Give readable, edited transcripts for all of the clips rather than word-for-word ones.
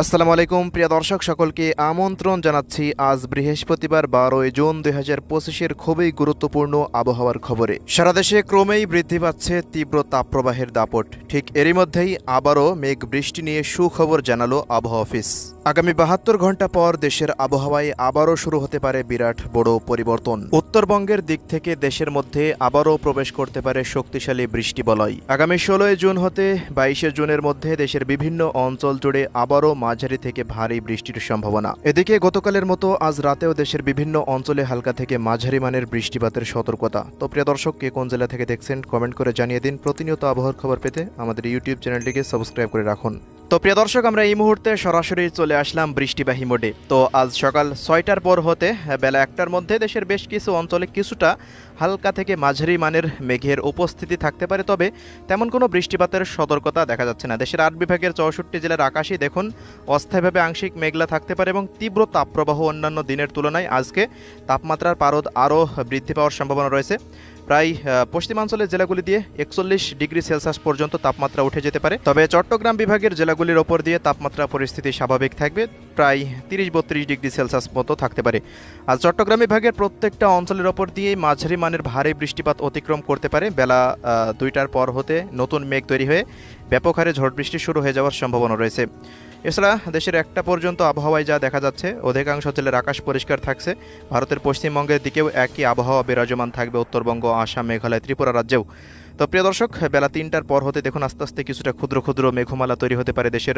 আসসালামু আলাইকুম প্রিয় দর্শক সকলকে আমন্ত্রণ জানাচ্ছি আজ বৃহস্পতিবার 12 জুন 2025-এর খুবই গুরুত্বপূর্ণ আবহাওয়ার খবরে। সারা দেশে ক্রমেই বৃদ্ধি পাচ্ছে তীব্র তাপপ্রবাহের দাপট। ঠিক এরই মধ্যেই আবারও মেঘ বৃষ্টি নিয়ে সুখবর জানালো আবহাওয়া অফিস। আগামী 72 ঘন্টা পর দেশের আবহাওয়ায় আবারও শুরু হতে পারে বিরাট বড় পরিবর্তন। উত্তরবঙ্গের দিক থেকে দেশের মধ্যে আবারও প্রবেশ করতে পারে শক্তিশালী বৃষ্টিবলয়। আগামী 16 জুন হতে 22 জুনের মধ্যে দেশের বিভিন্ন অঞ্চল জুড়ে আবারও মাঝারি থেকে ভারী বৃষ্টির সম্ভাবনা। এদিকে গতকালের মতো আজ রাতেও দেশের বিভিন্ন অঞ্চলে হালকা থেকে মাঝারি মানের বৃষ্টিপাতের সতর্কতা। তো প্রিয় দর্শক, কে কোন জেলা থেকে দেখছেন কমেন্ট করে জানিয়ে দিন। প্রতিনিয়ত আবহাওয়ার খবর পেতে আমাদের ইউটিউব চ্যানেলটিকে সাবস্ক্রাইব করে রাখুন। তো প্রিয় দর্শক, আমরা এই মুহূর্তে সরাসরি চলে আসলাম বৃষ্টিবাহী মোডে। তো আজ সকাল 6টার পর হতে বেলা 1টার মধ্যে দেশের বেশ কিছু অঞ্চলে কিছুটা হালকা থেকে মাঝারি মানের মেঘের উপস্থিতি থাকতে পারে, তবে তেমন কোনো বৃষ্টিপাতের সতর্কতা দেখা যাচ্ছে না। দেশের 8 বিভাগের 64 জেলার আকাশই দেখুন অস্থায়ীভাবে আংশিক মেঘলা থাকতে পারে এবং তীব্র তাপপ্রবাহ অন্যান্য দিনের তুলনায় আজকে তাপমাত্রার পারদ আরও বৃদ্ধি পাওয়ার সম্ভাবনা রয়েছে। প্রায় পশ্চিমাঞ্চলের জেলাগুলি দিয়ে 41 ডিগ্রি সেলসিয়াস পর্যন্ত তাপমাত্রা উঠে যেতে পারে, তবে চট্টগ্রাম বিভাগের জেলাগুলির ওপর দিয়ে তাপমাত্রা পরিস্থিতি স্বাভাবিক থাকবে, প্রায় 30-32 ডিগ্রি সেলসিয়াস মতো থাকতে পারে। আজ চট্টগ্রাম বিভাগের প্রত্যেকটা অঞ্চলের ওপর দিয়েই মাঝারি মানের ভারী বৃষ্টিপাত অতিক্রম করতে পারে। বেলা 2টার পর হতে নতুন মেঘ তৈরি হয়ে ব্যাপক হারে ঝড় বৃষ্টি শুরু হয়ে যাওয়ার সম্ভাবনা রয়েছে। এছাড়া দেশের 1টা পর্যন্ত আবহাওয়ায় যা দেখা যাচ্ছে, অধিকাংশ জেলার আকাশ পরিষ্কার থাকছে। ভারতের পশ্চিমবঙ্গের দিকেও একই আবহাওয়া বিরাজমান থাকবে, উত্তরবঙ্গ, আসাম, মেঘালয়, ত্রিপুরা রাজ্যেও। তো প্রিয় দর্শক, বেলা 3টার পর হতে দেখুন আস্তে আস্তে কিছুটা ক্ষুদ্র ক্ষুদ্র মেঘমালা তৈরি হতে পারে দেশের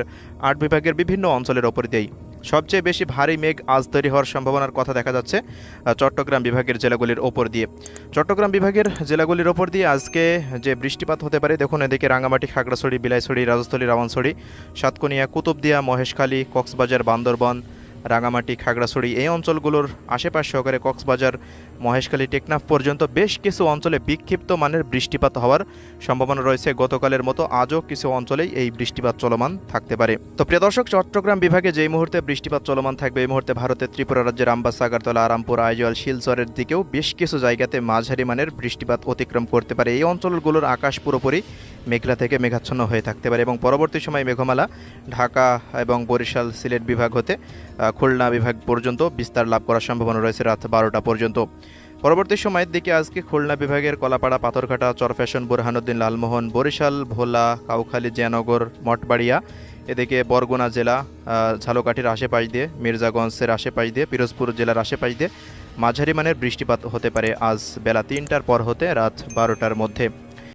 8 বিভাগের বিভিন্ন অঞ্চলের ওপর দিয়েই। সবচেয়ে বেশি ভারী মেঘ আজ তৈরি হওয়ার সম্ভাবনার কথা দেখা যাচ্ছে চট্টগ্রাম বিভাগের জেলাগুলির ওপর দিয়ে। চট্টগ্রাম বিভাগের জেলাগুলির ওপর দিয়ে আজকে যে বৃষ্টিপাত হতে পারে দেখুন, এদিকে রাঙ্গামাটি, খাগড়াছড়ি, বিলাইছড়ি, রাজস্থলী, রাওয়ানছড়ি, সাতকনিয়া, কুতুবদিয়া, মহেশখালী, কক্সবাজার, বান্দরবান, রাঙ্গামাটি, খাগড়াছড়ি এই অঞ্চলগুলোর আশেপাশ সহকারে কক্সবাজার, মহেশখালী, টেকনাফ পর্যন্ত বেশ কিছু অঞ্চলে বিক্ষিপ্ত মানের বৃষ্টিপাত হওয়ার সম্ভাবনা রয়েছে। গতকালের মতো আজও কিছু অঞ্চলেই এই বৃষ্টিপাত চলমান থাকতে পারে। তো প্রিয় দর্শক, চট্টগ্রাম বিভাগে যেই মুহূর্তে বৃষ্টিপাত চলমান থাকবে, এই মুহূর্তে ভারতের ত্রিপুরা রাজ্যের আমবাসা, আগরতলা, আরামপুর, আইজল, শিলচরের দিকেও বেশ কিছু জায়গাতে মাঝারি মানের বৃষ্টিপাত অতিক্রম করতে পারে। এই অঞ্চলগুলোর আকাশ পুরোপুরি মেঘলা থেকে মেঘাচ্ছন্ন হয়ে থাকতে পারে এবং পরবর্তী সময় মেঘমালা ঢাকা এবং বরিশাল, সিলেট বিভাগ হতে খুলনা বিভাগ পর্যন্ত বিস্তার লাভ করার সম্ভাবনা রয়েছে রাত 12টা পর্যন্ত। পরবর্তী সময়ের দিকে আজকে খুলনা বিভাগের কলাপাড়া, পাথরঘাটা, চরফ্যাশন, বুরহানুদ্দিন, লালমোহন, বরিশাল, ভোলা, কাউখালী, জিয়ানগর, মঠবাড়িয়া, এদিকে বরগুনা জেলা, ঝালকাঠির আশেপাশ দিয়ে, মির্জাগঞ্জের আশেপাশ দিয়ে, পিরোজপুর জেলার আশেপাশ দিয়ে মাঝারি মানের বৃষ্টিপাত হতে পারে আজ বেলা 3টার পর হতে রাত 12টার মধ্যে।